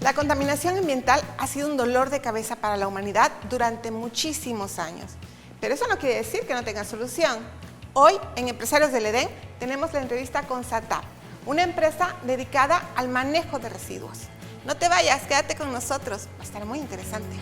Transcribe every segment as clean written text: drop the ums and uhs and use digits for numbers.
La contaminación ambiental ha sido un dolor de cabeza para la humanidad durante muchísimos años, pero eso no quiere decir que no tenga solución. Hoy, en Empresarios del Edén, tenemos la entrevista con SATAP, una empresa dedicada al manejo de residuos. No te vayas, quédate con nosotros, va a estar muy interesante.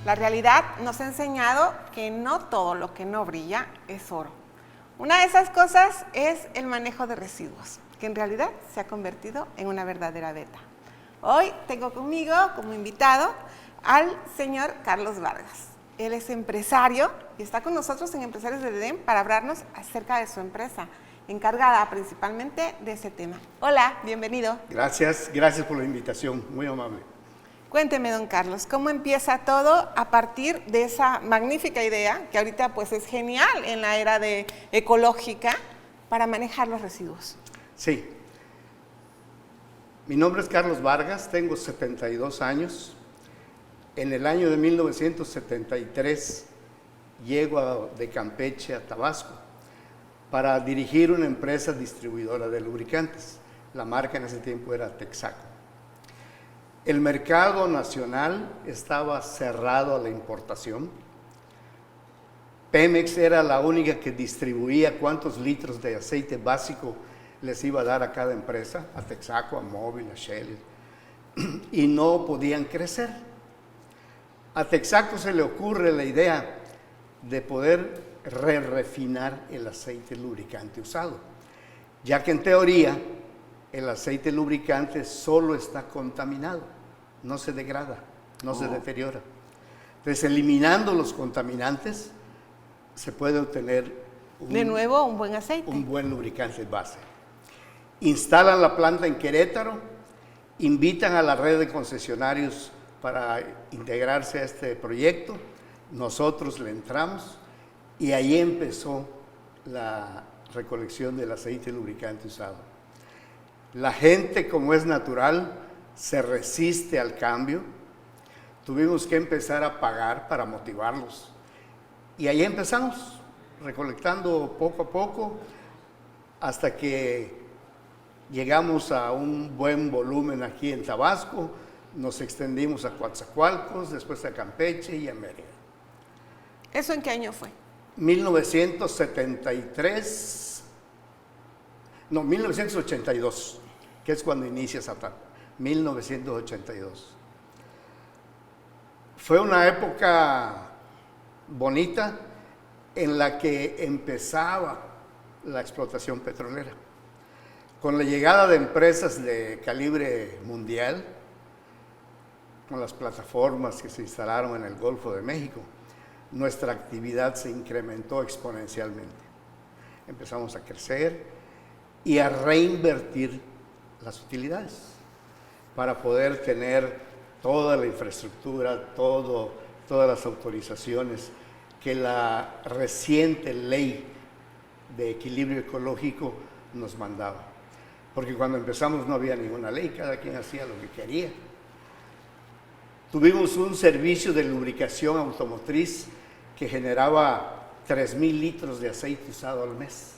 La realidad nos ha enseñado que no todo lo que no brilla es oro. Una de esas cosas es el manejo de residuos, que en realidad se ha convertido en una verdadera beta. Hoy tengo conmigo como invitado al señor Carlos Vargas. Él es empresario y está con nosotros en Empresarios del Edén para hablarnos acerca de su empresa, encargada principalmente de ese tema. Hola, bienvenido. Gracias por la invitación, muy amable. Cuénteme, don Carlos, ¿cómo empieza todo a partir de esa magnífica idea, que ahorita pues es genial en la era ecológica, para manejar los residuos? Sí. Mi nombre es Carlos Vargas, tengo 72 años. En el año de 1973 llego de Campeche a Tabasco para dirigir una empresa distribuidora de lubricantes. La marca en ese tiempo era Texaco. El mercado nacional estaba cerrado a la importación. Pemex era la única que distribuía cuántos litros de aceite básico les iba a dar a cada empresa, a Texaco, a Mobil, a Shell, y no podían crecer. A Texaco se le ocurre la idea de poder refinar el aceite lubricante usado, ya que en teoría el aceite lubricante solo está contaminado, no se degrada, no se deteriora. Entonces, eliminando los contaminantes, se puede obtener de nuevo un buen aceite. Un buen lubricante base. Instalan la planta en Querétaro, invitan a la red de concesionarios para integrarse a este proyecto, nosotros le entramos y ahí empezó la recolección del aceite lubricante usado. La gente, como es natural, se resiste al cambio. Tuvimos que empezar a pagar para motivarlos. Y ahí empezamos, recolectando poco a poco, hasta que llegamos a un buen volumen aquí en Tabasco. Nos extendimos a Coatzacoalcos, después a Campeche y a Mérida. ¿Eso en qué año fue? 1982, que es cuando inicia SATAP, 1982. Fue una época bonita en la que empezaba la explotación petrolera. Con la llegada de empresas de calibre mundial, con las plataformas que se instalaron en el Golfo de México, nuestra actividad se incrementó exponencialmente. Empezamos a crecer y a reinvertir las utilidades para poder tener toda la infraestructura, todas las autorizaciones que la reciente ley de equilibrio ecológico nos mandaba. Porque cuando empezamos no había ninguna ley, cada quien hacía lo que quería. Tuvimos un servicio de lubricación automotriz que generaba 3,000 litros de aceite usado al mes.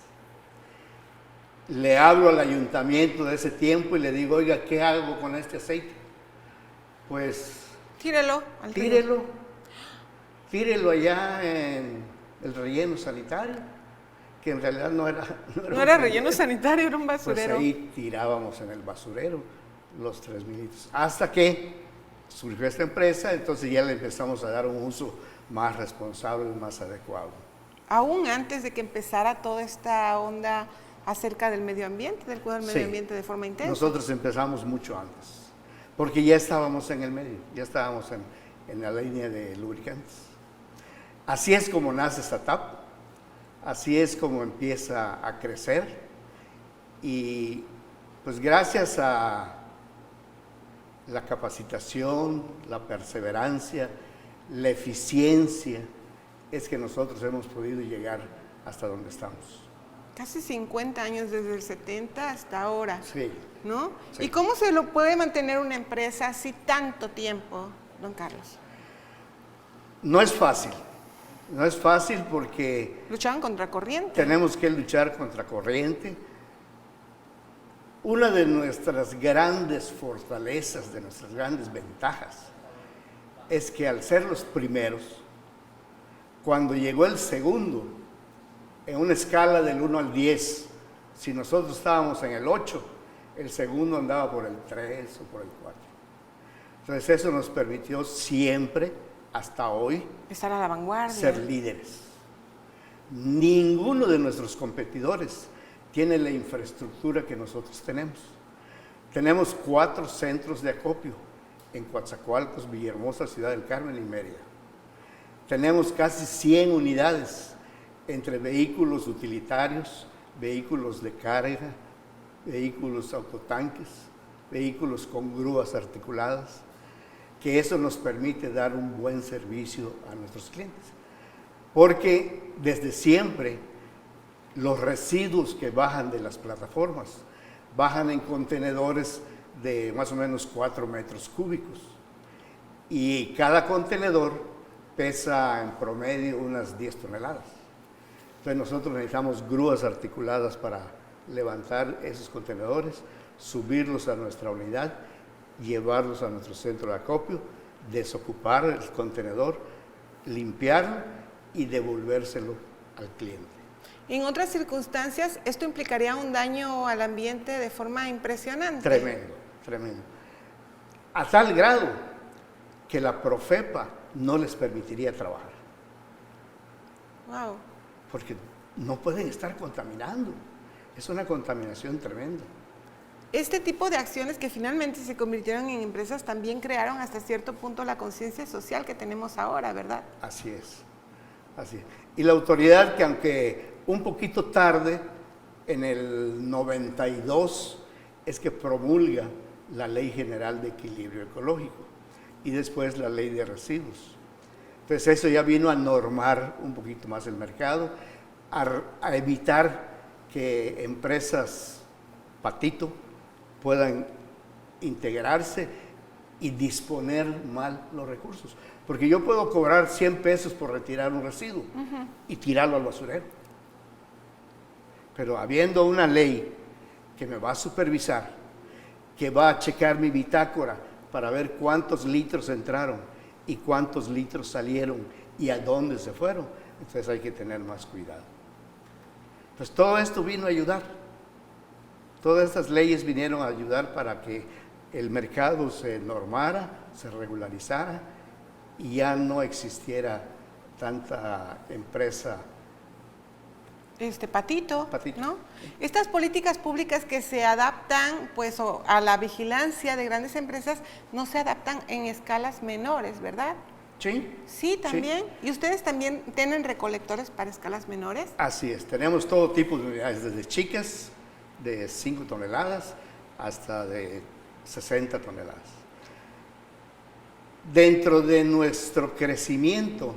Le hablo al ayuntamiento de ese tiempo y le digo, oiga, ¿qué hago con este aceite? Pues tírelo allá en el relleno sanitario, que en realidad no era relleno sanitario, era un basurero. Pues ahí tirábamos en el basurero los 3,000 litros. Hasta que surgió esta empresa, entonces ya le empezamos a dar un uso más responsable, más adecuado. Aún antes de que empezara toda esta onda acerca del medio ambiente, del cuidado del medio ambiente de forma intensa. Nosotros empezamos mucho antes, porque ya estábamos en el medio, ya estábamos en la línea de lubricantes. Así es como nace SATAP, así es como empieza a crecer Y pues gracias a la capacitación, la perseverancia, la eficiencia, es que nosotros hemos podido llegar hasta donde estamos. Casi 50 años desde el 70 hasta ahora, Sí. ¿no? Sí. ¿Y cómo se lo puede mantener una empresa así tanto tiempo, don Carlos? No es fácil, no es fácil porque Luchaban contra corriente. tenemos que luchar contra corriente. Una de nuestras grandes fortalezas, de nuestras grandes ventajas, es que al ser los primeros, cuando llegó el segundo, en una escala del 1 al 10, si nosotros estábamos en el 8, el segundo andaba por el 3 o por el 4. Entonces eso nos permitió siempre, hasta hoy, Estar a la vanguardia. ser líderes. Ninguno de nuestros competidores tiene la infraestructura que nosotros tenemos. Tenemos 4 centros de acopio en Coatzacoalcos, Villahermosa, Ciudad del Carmen y Mérida. Tenemos casi 100 unidades entre vehículos utilitarios, vehículos de carga, vehículos autotanques, vehículos con grúas articuladas, que eso nos permite dar un buen servicio a nuestros clientes. Porque desde siempre los residuos que bajan de las plataformas bajan en contenedores de más o menos 4 metros cúbicos y cada contenedor pesa en promedio unas 10 toneladas. Entonces nosotros necesitamos grúas articuladas para levantar esos contenedores, subirlos a nuestra unidad, llevarlos a nuestro centro de acopio, desocupar el contenedor, limpiarlo y devolvérselo al cliente. En otras circunstancias, esto implicaría un daño al ambiente de forma impresionante. Tremendo, tremendo. A tal grado que la Profepa no les permitiría trabajar, Wow. porque no pueden estar contaminando. Es una contaminación tremenda. Este tipo de acciones que finalmente se convirtieron en empresas también crearon hasta cierto punto la conciencia social que tenemos ahora, ¿verdad? Así es, así es. Y la autoridad, que aunque un poquito tarde, en el 92, es que promulga la Ley General de Equilibrio Ecológico y después la Ley de Residuos. Entonces eso ya vino a normar un poquito más el mercado, a evitar que empresas patito puedan integrarse y disponer mal los recursos. Porque yo puedo cobrar 100 pesos por retirar un residuo y tirarlo al basurero. Pero habiendo una ley que me va a supervisar, que va a checar mi bitácora para ver cuántos litros entraron y cuántos litros salieron y a dónde se fueron, entonces hay que tener más cuidado. Pues todo esto vino a ayudar. Todas estas leyes vinieron a ayudar para que el mercado se normara, se regularizara y ya no existiera tanta empresa. Patito, Patito. ¿no? Estas políticas públicas que se adaptan pues a la vigilancia de grandes empresas no se adaptan en escalas menores, ¿verdad? ¿Sí? Sí, también. ¿Y ustedes también tienen recolectores para escalas menores? Así es, tenemos todo tipo de unidades, desde chicas de 5 toneladas hasta de 60 toneladas. Dentro de nuestro crecimiento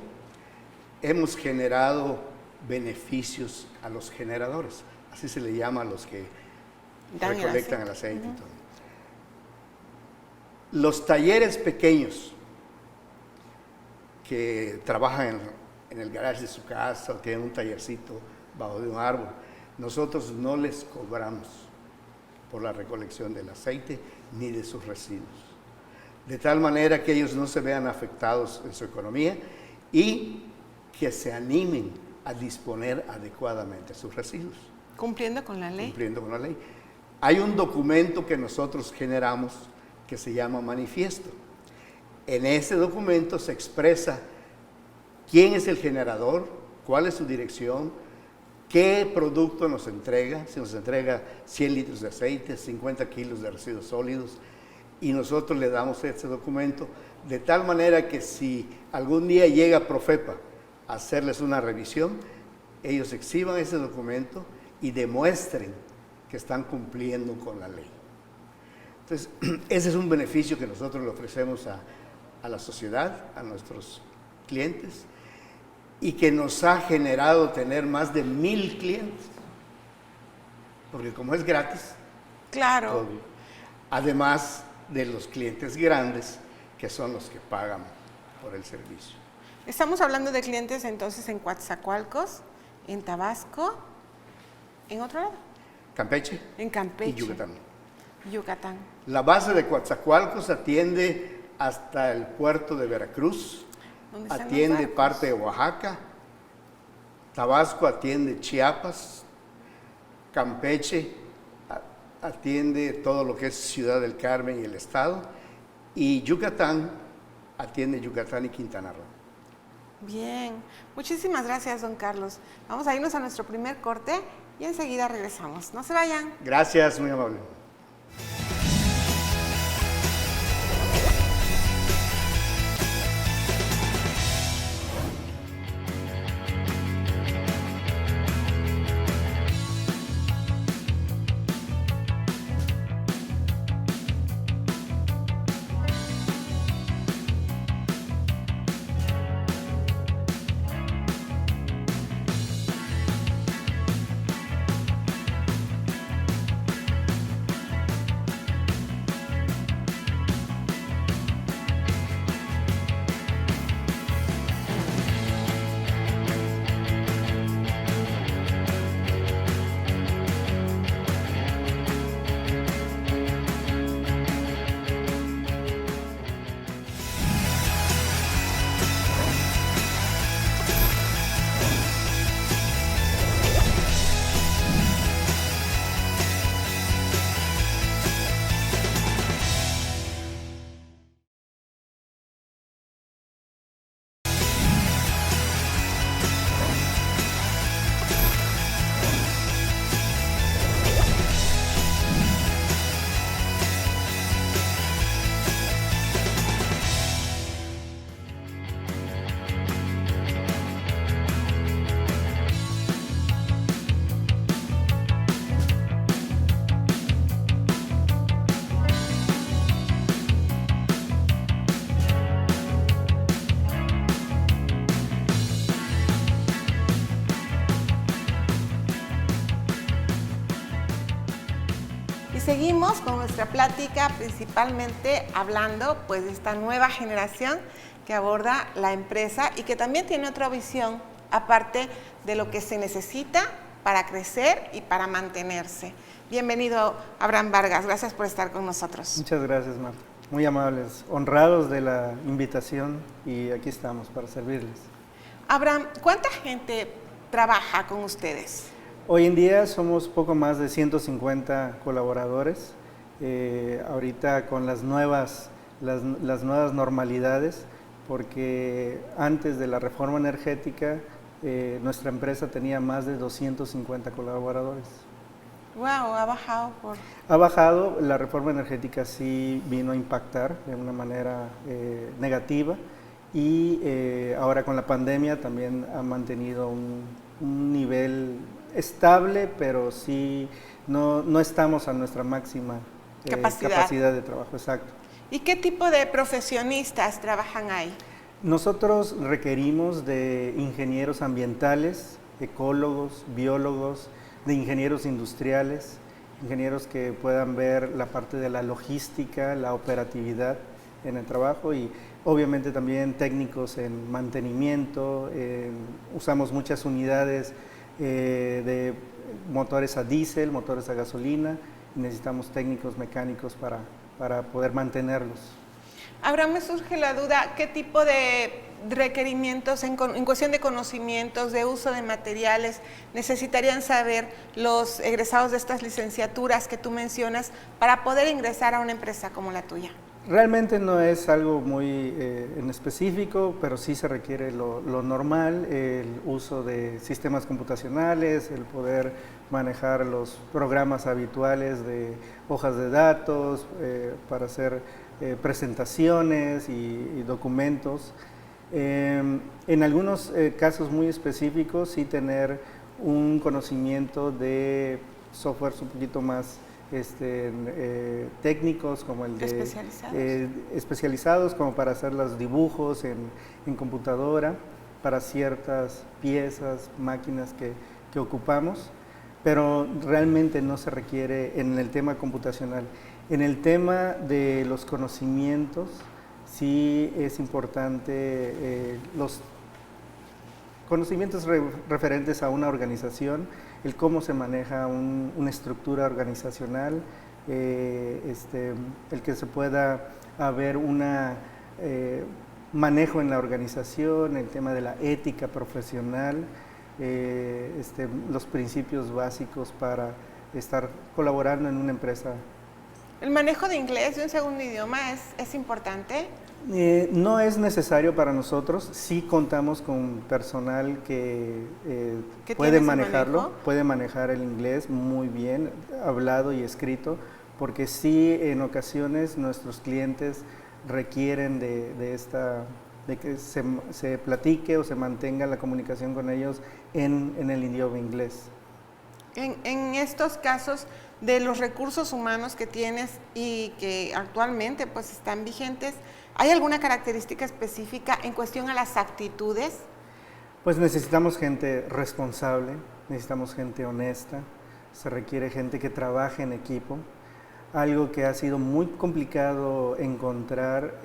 hemos generado beneficios a los generadores, así se le llama a los que Dan el recolectan el aceite. aceite y todo. Los talleres pequeños que trabajan en el garage de su casa o tienen un tallercito bajo de un árbol, nosotros no les cobramos por la recolección del aceite ni de sus residuos, de tal manera que ellos no se vean afectados en su economía y que se animen a disponer adecuadamente sus residuos. Cumpliendo con la ley. Cumpliendo con la ley. Hay un documento que nosotros generamos que se llama manifiesto. En ese documento se expresa quién es el generador, cuál es su dirección, qué producto nos entrega, si nos entrega 100 litros de aceite, 50 kilos de residuos sólidos, y nosotros le damos ese documento de tal manera que si algún día llega Profepa a hacerles una revisión, ellos exhiban ese documento y demuestren que están cumpliendo con la ley. Entonces, ese es un beneficio que nosotros le ofrecemos a la sociedad, a nuestros clientes, y que nos ha generado tener más de 1,000 clientes, porque como es gratis, Claro. todo, además de los clientes grandes, que son los que pagan por el servicio. Estamos hablando de clientes entonces en Coatzacoalcos, en Tabasco, ¿en otro lado? Campeche En Campeche. y Yucatán. Yucatán. La base de Coatzacoalcos atiende hasta el puerto de Veracruz, ¿Dónde están los atiende barcos? parte de Oaxaca, Tabasco atiende Chiapas, Campeche atiende todo lo que es Ciudad del Carmen y el estado, y Yucatán atiende Yucatán y Quintana Roo. Bien, muchísimas gracias, don Carlos. Vamos a irnos a nuestro primer corte y enseguida regresamos. No se vayan. Gracias, muy amable. Seguimos con nuestra plática, principalmente hablando pues de esta nueva generación que aborda la empresa y que también tiene otra visión, aparte de lo que se necesita para crecer y para mantenerse. Bienvenido, Abraham Vargas, gracias por estar con nosotros. Muchas gracias, Marta. Muy amables, honrados de la invitación y aquí estamos para servirles. Abraham, ¿cuánta gente trabaja con ustedes? Hoy en día somos poco más de 150 colaboradores, ahorita con las nuevas normalidades, porque antes de la reforma energética nuestra empresa tenía más de 250 colaboradores. Wow, ha bajado por... Ha bajado, la reforma energética sí vino a impactar de una manera negativa y ahora con la pandemia también ha mantenido un nivel estable, pero sí no estamos a nuestra máxima capacidad de trabajo, exacto. ¿Y qué tipo de profesionistas trabajan ahí? Nosotros requerimos de ingenieros ambientales, ecólogos, biólogos, de ingenieros industriales, ingenieros que puedan ver la parte de la logística, la operatividad en el trabajo y obviamente también técnicos en mantenimiento, usamos muchas unidades de motores a diésel, motores a gasolina, necesitamos técnicos mecánicos para poder mantenerlos. Ahora me surge la duda, ¿qué tipo de requerimientos en cuestión de conocimientos, de uso de materiales, necesitarían saber los egresados de estas licenciaturas que tú mencionas para poder ingresar a una empresa como la tuya? Realmente no es algo muy en específico, pero sí se requiere lo normal, el uso de sistemas computacionales, el poder manejar los programas habituales de hojas de datos para hacer presentaciones y documentos. En algunos casos muy específicos sí tener un conocimiento de softwares un poquito más técnicos, como el de especializados, como para hacer los dibujos en computadora para ciertas piezas, máquinas que ocupamos, pero realmente no se requiere en el tema computacional. En el tema de los conocimientos, sí es importante los conocimientos referentes a una organización, el cómo se maneja una estructura organizacional, el que se pueda haber un manejo en la organización, el tema de la ética profesional, los principios básicos para estar colaborando en una empresa. ¿El manejo de inglés de un segundo idioma es importante? No es necesario para nosotros. Sí contamos con personal que puede manejarlo, puede manejar el inglés muy bien, hablado y escrito, porque sí en ocasiones nuestros clientes requieren de que se platique o se mantenga la comunicación con ellos en el idioma inglés. En estos casos de los recursos humanos que tienes y que actualmente pues están vigentes, ¿hay alguna característica específica en cuestión a las actitudes? Pues necesitamos gente responsable, necesitamos gente honesta, se requiere gente que trabaje en equipo. Algo que ha sido muy complicado encontrar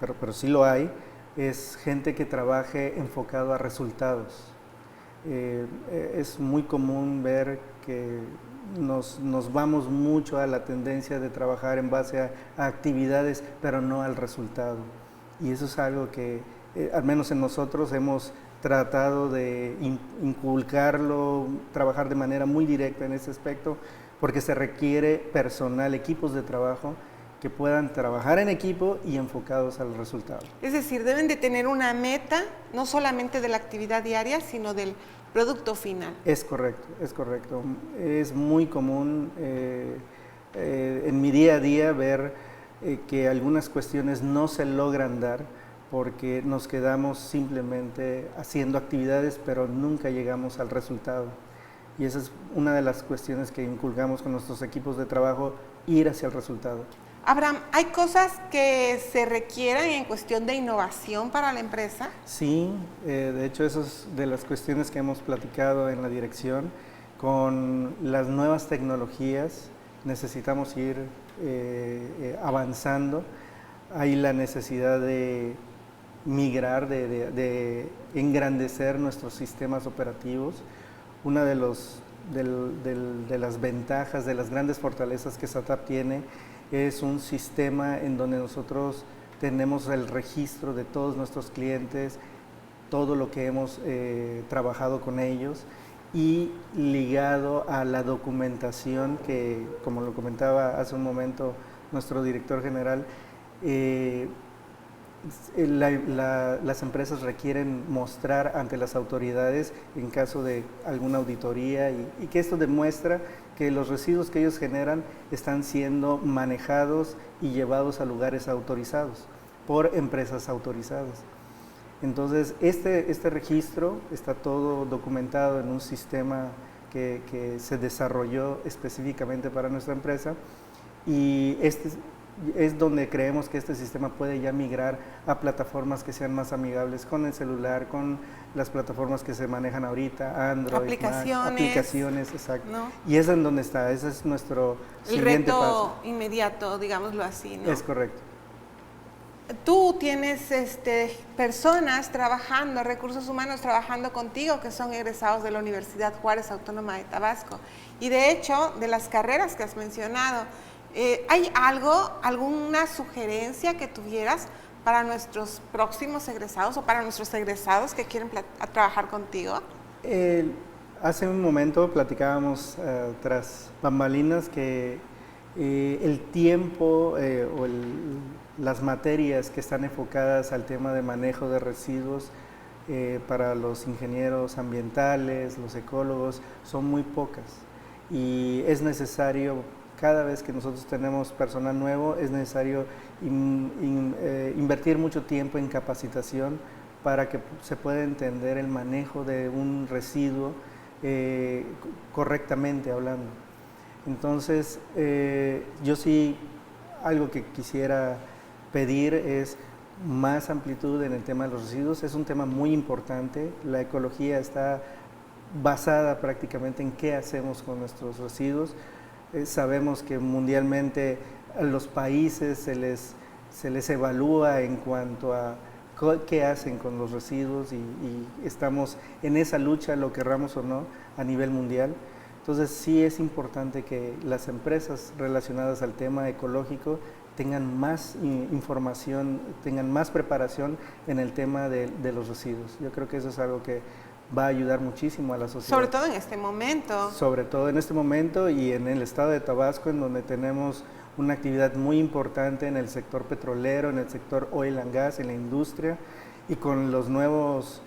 pero sí lo hay, es gente que trabaje enfocado a resultados. Es muy común ver que nos vamos mucho a la tendencia de trabajar en base a actividades, pero no al resultado. Y eso es algo que, al menos en nosotros, hemos tratado de inculcarlo, trabajar de manera muy directa en ese aspecto, porque se requiere personal, equipos de trabajo que puedan trabajar en equipo y enfocados al resultado. Es decir, deben de tener una meta, no solamente de la actividad diaria, sino del producto final. Es correcto, es correcto. Es muy común en mi día a día ver que algunas cuestiones no se logran dar porque nos quedamos simplemente haciendo actividades, pero nunca llegamos al resultado. Y esa es una de las cuestiones que inculcamos con nuestros equipos de trabajo, ir hacia el resultado. Abraham, ¿hay cosas que se requieran en cuestión de innovación para la empresa? Sí, de hecho eso es de las cuestiones que hemos platicado en la dirección. Con las nuevas tecnologías necesitamos ir avanzando. Hay la necesidad de migrar, de engrandecer nuestros sistemas operativos. Una de las ventajas, de las grandes fortalezas que SATAP tiene, es un sistema en donde nosotros tenemos el registro de todos nuestros clientes, todo lo que hemos trabajado con ellos, y ligado a la documentación que, como lo comentaba hace un momento nuestro director general, las empresas requieren mostrar ante las autoridades en caso de alguna auditoría y que esto demuestra que los residuos que ellos generan están siendo manejados y llevados a lugares autorizados por empresas autorizadas. Entonces, este registro está todo documentado en un sistema que se desarrolló específicamente para nuestra empresa, y es donde creemos que este sistema puede ya migrar a plataformas que sean más amigables con el celular, con las plataformas que se manejan ahorita, Android, aplicaciones, exacto. ¿No? Y es en donde está, ese es nuestro siguiente paso. El reto inmediato, digámoslo así, ¿no? Es correcto. Tú tienes personas trabajando, recursos humanos trabajando contigo que son egresados de la Universidad Juárez Autónoma de Tabasco. Y de hecho, de las carreras que has mencionado, ¿hay alguna sugerencia que tuvieras para nuestros próximos egresados o para nuestros egresados que quieren trabajar contigo? Hace un momento platicábamos tras bambalinas que el tiempo o las materias que están enfocadas al tema de manejo de residuos para los ingenieros ambientales, los ecólogos, son muy pocas, y es necesario, cada vez que nosotros tenemos personal nuevo, es necesario invertir mucho tiempo en capacitación para que se pueda entender el manejo de un residuo, correctamente hablando. Entonces, yo sí, algo que quisiera pedir es más amplitud en el tema de los residuos. Es un tema muy importante. La ecología está basada prácticamente en qué hacemos con nuestros residuos. Sabemos que mundialmente a los países se les evalúa en cuanto a qué hacen con los residuos y estamos en esa lucha, lo querramos o no, a nivel mundial. Entonces sí es importante que las empresas relacionadas al tema ecológico tengan más información, tengan más preparación en el tema de los residuos. Yo creo que eso es algo que va a ayudar muchísimo a la sociedad. Sobre todo en este momento. Sobre todo en este momento y en el estado de Tabasco, en donde tenemos una actividad muy importante en el sector petrolero, en el sector oil and gas, en la industria, y con los nuevos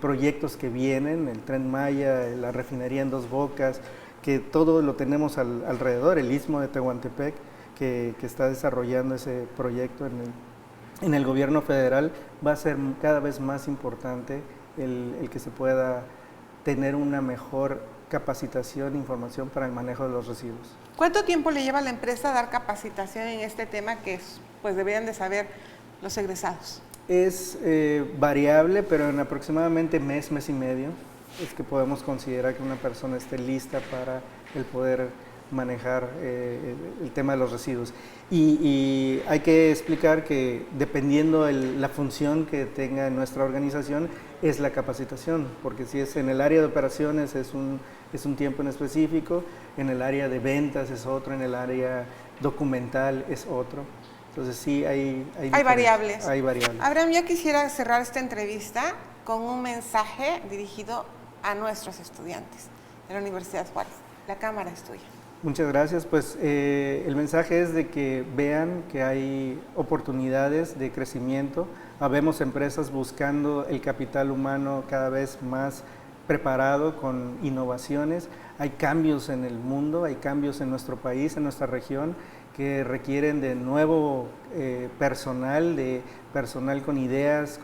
proyectos que vienen, el Tren Maya, la refinería en Dos Bocas, que todo lo tenemos alrededor, el Istmo de Tehuantepec, que está desarrollando ese proyecto en el gobierno federal, va a ser cada vez más importante el que se pueda tener una mejor capacitación e información para el manejo de los residuos. ¿Cuánto tiempo le lleva a la empresa dar capacitación en este tema que pues deberían de saber los egresados? Es variable, pero en aproximadamente mes y medio es que podemos considerar que una persona esté lista para el poder manejar el tema de los residuos. Y hay que explicar que dependiendo la función que tenga nuestra organización es la capacitación, porque si es en el área de operaciones es un tiempo en específico, en el área de ventas es otro, en el área documental es otro. Entonces sí hay variables. Hay variables. Abraham, yo quisiera cerrar esta entrevista con un mensaje dirigido a nuestros estudiantes de la Universidad Juárez. La cámara es tuya. Muchas gracias. Pues el mensaje es de que vean que hay oportunidades de crecimiento. Habemos empresas buscando el capital humano cada vez más preparado con innovaciones. Hay cambios en el mundo, hay cambios en nuestro país, en nuestra región, que requieren de nuevo personal con ideas,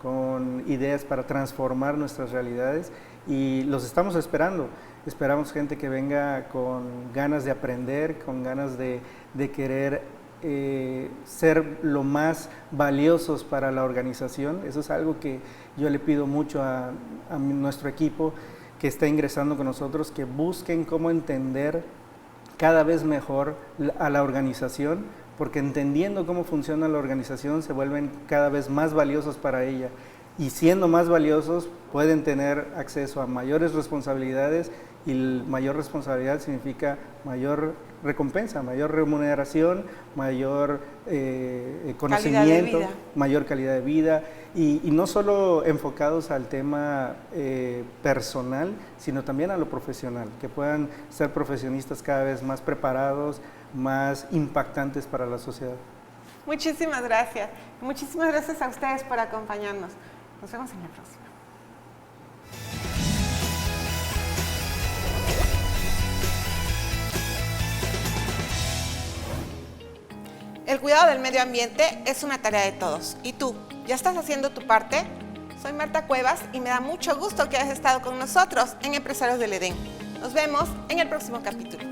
con ideas para transformar nuestras realidades, y los estamos esperando. Esperamos gente que venga con ganas de aprender, con ganas de querer ser lo más valiosos para la organización. Eso es algo que yo le pido mucho a nuestro equipo que está ingresando con nosotros, que busquen cómo entender cada vez mejor a la organización, porque entendiendo cómo funciona la organización se vuelven cada vez más valiosos para ella, y siendo más valiosos pueden tener acceso a mayores responsabilidades, y mayor responsabilidad significa mayor recompensa, mayor remuneración, mayor conocimiento, mayor calidad de vida, y no solo enfocados al tema personal, sino también a lo profesional, que puedan ser profesionistas cada vez más preparados, más impactantes para la sociedad. Muchísimas gracias. Muchísimas gracias a ustedes por acompañarnos. Nos vemos en la próxima. El cuidado del medio ambiente es una tarea de todos. ¿Y tú? ¿Ya estás haciendo tu parte? Soy Marta Cuevas y me da mucho gusto que hayas estado con nosotros en Empresarios del Edén. Nos vemos en el próximo capítulo.